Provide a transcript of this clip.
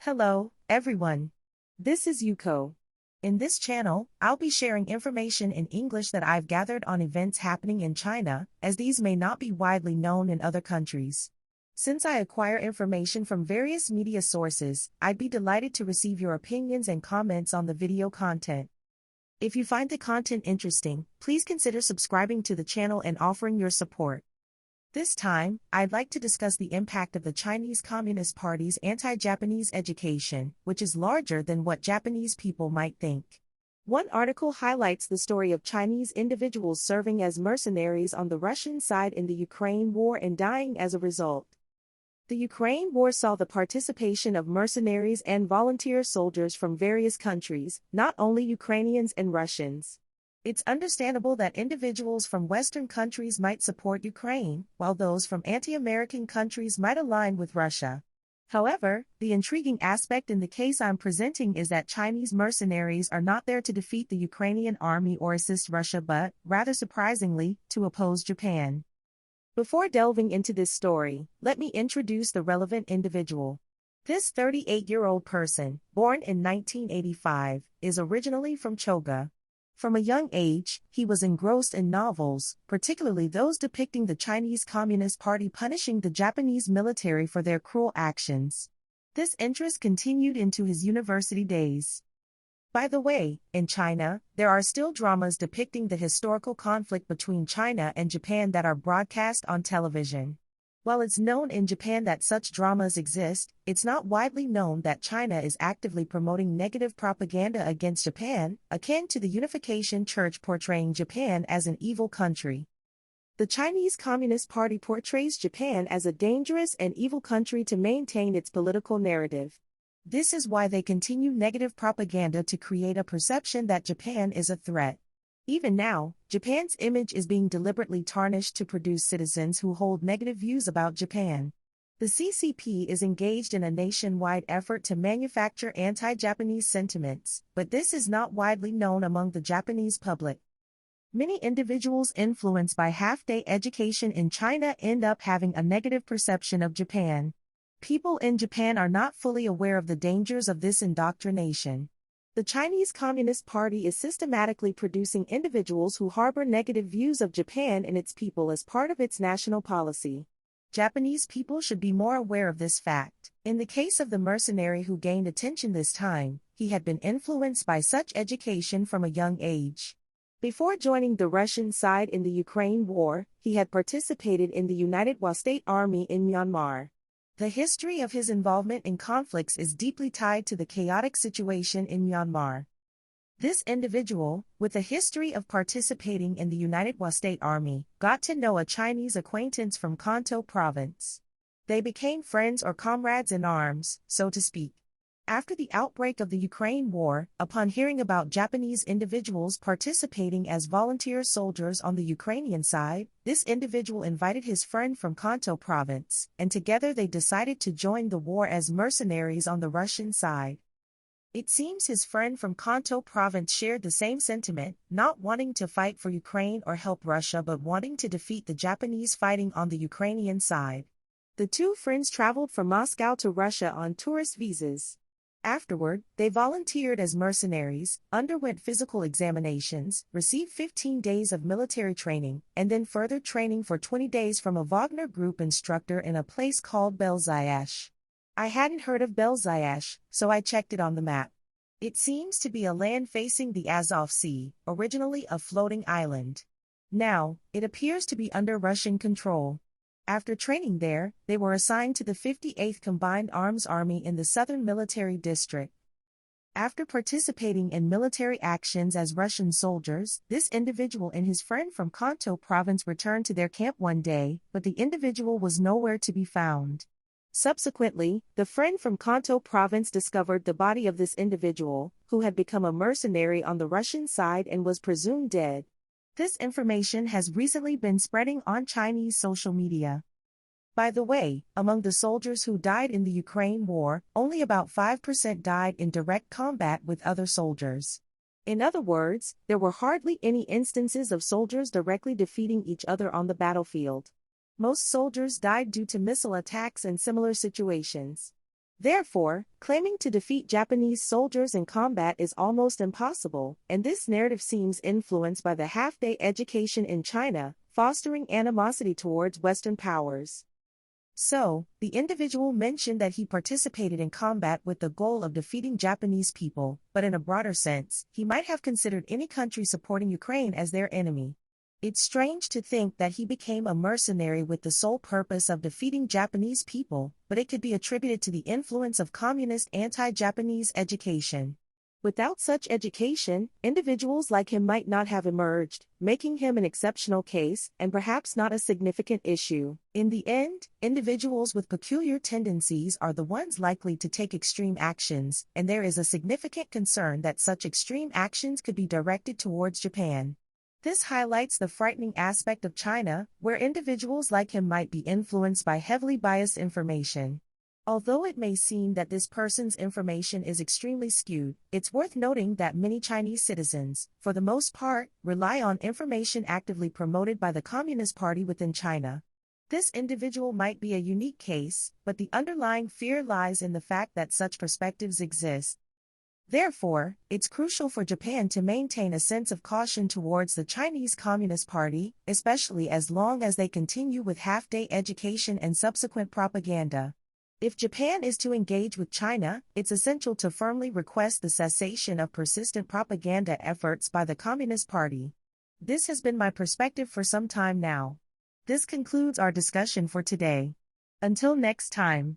Hello, everyone. This is Yuko. In this channel, I'll be sharing information in English that I've gathered on events happening in China, as these may not be widely known in other countries. Since I acquire information from various media sources, I'd be delighted to receive your opinions and comments on the video content. If you find the content interesting, please consider subscribing to the channel and offering your support. This time, I'd like to discuss the impact of the Chinese Communist Party's anti-Japanese education, which is larger than what Japanese people might think. One article highlights the story of Chinese individuals serving as mercenaries on the Russian side in the Ukraine war and dying as a result. The Ukraine war saw the participation of mercenaries and volunteer soldiers from various countries, not only Ukrainians and Russians. It's understandable that individuals from Western countries might support Ukraine, while those from anti-American countries might align with Russia. However, the intriguing aspect in the case I'm presenting is that Chinese mercenaries are not there to defeat the Ukrainian army or assist Russia but, rather surprisingly, to oppose Japan. Before delving into this story, let me introduce the relevant individual. This 38-year-old person, born in 1985, is originally from Choga. From a young age, he was engrossed in novels, particularly those depicting the Chinese Communist Party punishing the Japanese military for their cruel actions. This interest continued into his university days. By the way, in China, there are still dramas depicting the historical conflict between China and Japan that are broadcast on television. While it's known in Japan that such dramas exist, it's not widely known that China is actively promoting negative propaganda against Japan, akin to the Unification Church portraying Japan as an evil country. The Chinese Communist Party portrays Japan as a dangerous and evil country to maintain its political narrative. This is why they continue negative propaganda to create a perception that Japan is a threat. Even now, Japan's image is being deliberately tarnished to produce citizens who hold negative views about Japan. The CCP is engaged in a nationwide effort to manufacture anti-Japanese sentiments, but this is not widely known among the Japanese public. Many individuals influenced by half-day education in China end up having a negative perception of Japan. People in Japan are not fully aware of the dangers of this indoctrination. The Chinese Communist Party is systematically producing individuals who harbor negative views of Japan and its people as part of its national policy. Japanese people should be more aware of this fact. In the case of the mercenary who gained attention this time, he had been influenced by such education from a young age. Before joining the Russian side in the Ukraine war, he had participated in the United States Army in Myanmar. The history of his involvement in conflicts is deeply tied to the chaotic situation in Myanmar. This individual, with a history of participating in the United States Army, got to know a Chinese acquaintance from Kanto province. They became friends or comrades in arms, so to speak. After the outbreak of the Ukraine war, upon hearing about Japanese individuals participating as volunteer soldiers on the Ukrainian side, this individual invited his friend from Kanto province, and together they decided to join the war as mercenaries on the Russian side. It seems his friend from Kanto province shared the same sentiment, not wanting to fight for Ukraine or help Russia but wanting to defeat the Japanese fighting on the Ukrainian side. The two friends traveled from Moscow to Russia on tourist visas. Afterward, they volunteered as mercenaries, underwent physical examinations, received 15 days of military training, and then further training for 20 days from a Wagner Group instructor in a place called Belzyash. I hadn't heard of Belzyash, so I checked it on the map. It seems to be a land facing the Azov Sea, originally a floating island. Now, it appears to be under Russian control. After training there, they were assigned to the 58th Combined Arms Army in the Southern Military District. After participating in military actions as Russian soldiers, this individual and his friend from Kanto province returned to their camp one day, but the individual was nowhere to be found. Subsequently, the friend from Kanto province discovered the body of this individual, who had become a mercenary on the Russian side and was presumed dead. This information has recently been spreading on Chinese social media. By the way, among the soldiers who died in the Ukraine war, only about 5% died in direct combat with other soldiers. In other words, there were hardly any instances of soldiers directly defeating each other on the battlefield. Most soldiers died due to missile attacks and similar situations. Therefore, claiming to defeat Japanese soldiers in combat is almost impossible, and this narrative seems influenced by the half-day education in China, fostering animosity towards Western powers. So, the individual mentioned that he participated in combat with the goal of defeating Japanese people, but in a broader sense, he might have considered any country supporting Ukraine as their enemy. It's strange to think that he became a mercenary with the sole purpose of defeating Japanese people, but it could be attributed to the influence of communist anti-Japanese education. Without such education, individuals like him might not have emerged, making him an exceptional case and perhaps not a significant issue. In the end, individuals with peculiar tendencies are the ones likely to take extreme actions, and there is a significant concern that such extreme actions could be directed towards Japan. This highlights the frightening aspect of China, where individuals like him might be influenced by heavily biased information. Although it may seem that this person's information is extremely skewed, it's worth noting that many Chinese citizens, for the most part, rely on information actively promoted by the Communist Party within China. This individual might be a unique case, but the underlying fear lies in the fact that such perspectives exist. Therefore, it's crucial for Japan to maintain a sense of caution towards the Chinese Communist Party, especially as long as they continue with half-day education and subsequent propaganda. If Japan is to engage with China, it's essential to firmly request the cessation of persistent propaganda efforts by the Communist Party. This has been my perspective for some time now. This concludes our discussion for today. Until next time.